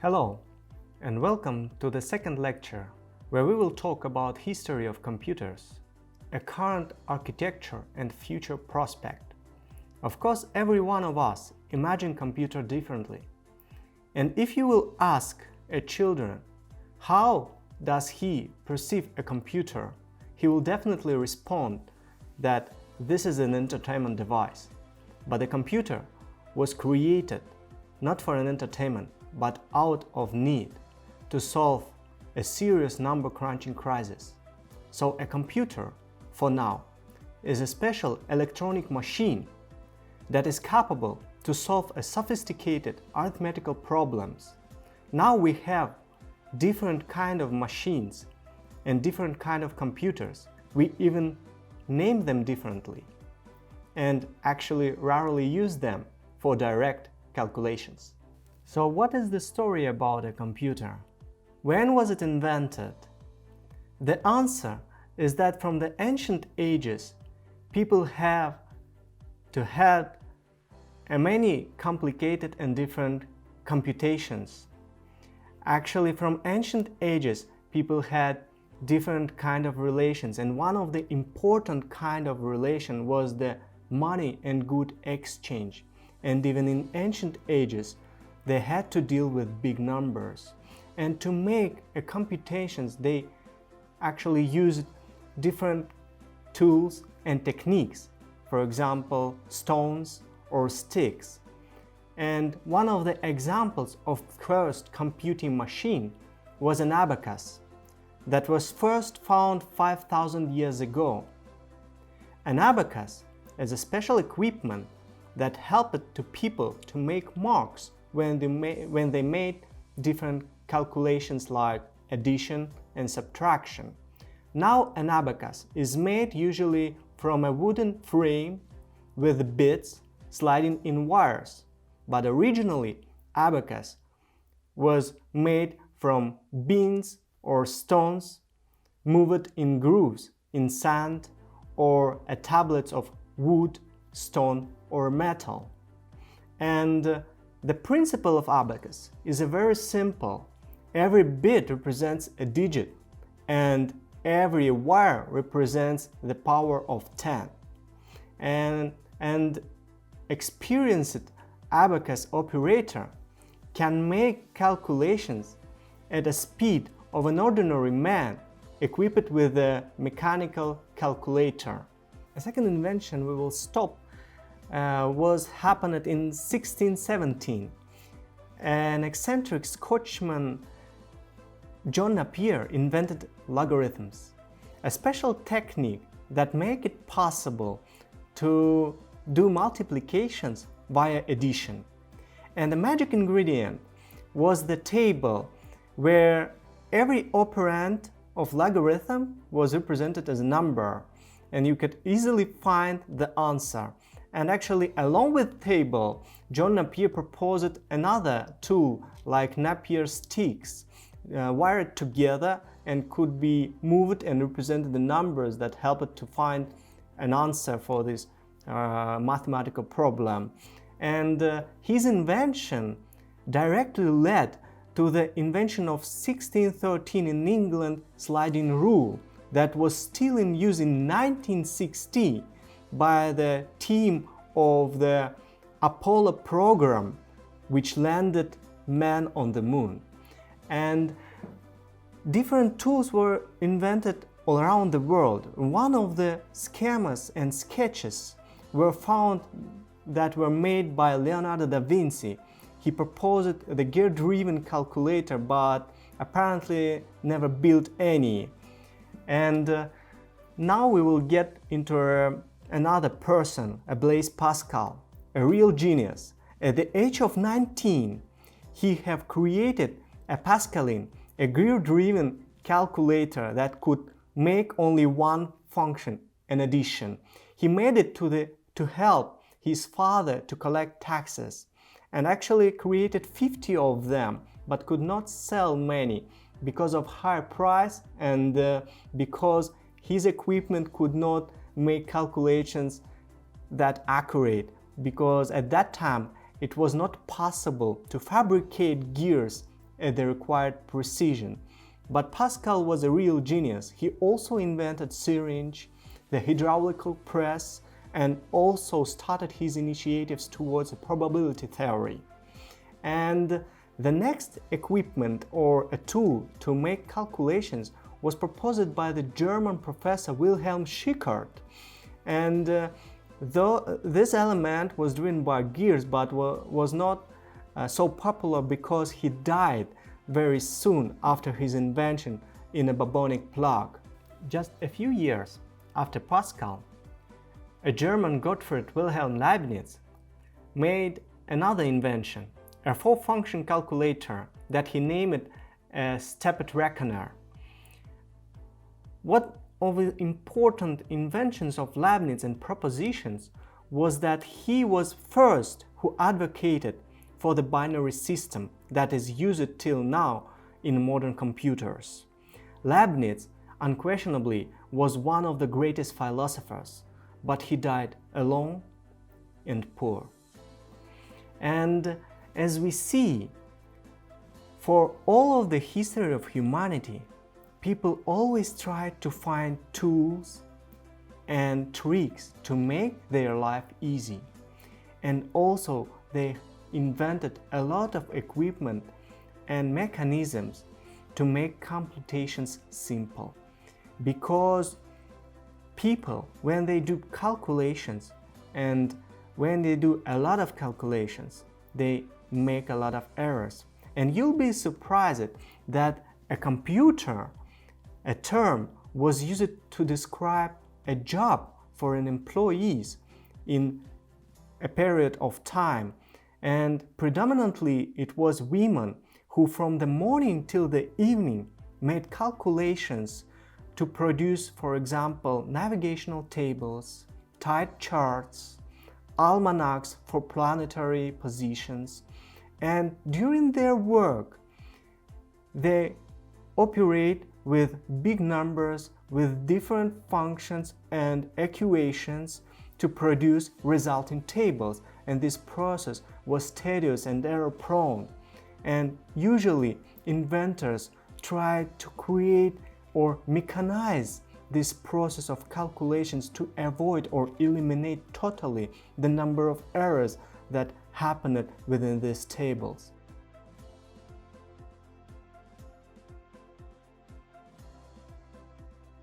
Hello and welcome to the second lecture, where we will talk about history of computers, a current architecture and future prospect. Of course, every one of us imagine computer differently. And if you will ask a children how does he perceive a computer, he will definitely respond that this is an entertainment device. But the computer was created not for an entertainment, but out of need to solve a serious number crunching crisis. So a computer, for now, is a special electronic machine that is capable to solve a sophisticated arithmetical problems. Now we have different kind of machines and different kind of computers. We even name them differently and actually rarely use them for direct calculations. So what is the story about a computer? When was it invented? The answer is that from the ancient ages, people have had many complicated and different computations. Actually, from ancient ages, people had different kind of relations, and one of the important kind of relation was the money and good exchange. And even in ancient ages, they had to deal with big numbers. And to make computations, they actually used different tools and techniques. For example, stones or sticks. And one of the examples of first computing machine was an abacus that was first found 5,000 years ago. An abacus is a special equipment that helped to people to make marks when they made different calculations like addition and subtraction. Now an abacus is made usually from a wooden frame with bits sliding in wires, but originally abacus was made from beans or stones moved in grooves in sand or tablets of wood, stone or metal. And the principle of abacus is very simple. Every bit represents a digit and every wire represents the power of 10. And experienced abacus operator can make calculations at a speed of an ordinary man equipped with a mechanical calculator. A second invention we will stop was happened in 1617. An eccentric Scotchman, John Napier, invented logarithms, a special technique that make it possible to do multiplications via addition. And the magic ingredient was the table where every operand of logarithm was represented as a number, and you could easily find the answer. And actually, along with table, John Napier proposed another tool like Napier sticks, wired together and could be moved and represented the numbers that helped to find an answer for this mathematical problem. And his invention directly led to the invention of 1613 in England sliding rule that was still in use in 1960 by the team of the Apollo program, which landed man on the moon. And different tools were invented all around the world. One of the schemas and sketches were found that were made by Leonardo da Vinci. He proposed the gear-driven calculator, but apparently never built any. And now we will get into another person, Blaise Pascal, a real genius. At the age of 19, he have created a Pascaline, a gear-driven calculator that could make only one function, an addition. He made it to help his father to collect taxes, and actually created 50 of them, but could not sell many because of higher price and because his equipment could not make calculations that accurate, because at that time it was not possible to fabricate gears at the required precision. But Pascal was a real genius. He also invented syringe, the hydraulical press, and also started his initiatives towards a probability theory. And the next equipment or a tool to make calculations was proposed by the German professor Wilhelm Schickard. And though this element was driven by gears but was not so popular because he died very soon after his invention in a bubonic plague. Just a few years after Pascal, a German Gottfried Wilhelm Leibniz made another invention, a four-function calculator that he named a stepped reckoner. One of the important inventions of Leibniz and propositions was that he was first who advocated for the binary system that is used till now in modern computers. Leibniz unquestionably was one of the greatest philosophers, but he died alone and poor. And as we see, for all of the history of humanity, people always tried to find tools and tricks to make their life easy. And also they invented a lot of equipment and mechanisms to make computations simple. Because people, when they do calculations and when they do a lot of calculations, they make a lot of errors. And you'll be surprised that a computer, a term, was used to describe a job for an employee in a period of time. And predominantly it was women who from the morning till the evening made calculations to produce, for example, navigational tables, tide charts, almanacs for planetary positions. And during their work, they operate with big numbers, with different functions and equations to produce resulting tables. And this process was tedious and error-prone. And usually inventors tried to create or mechanize this process of calculations to avoid or eliminate totally the number of errors that happened within these tables.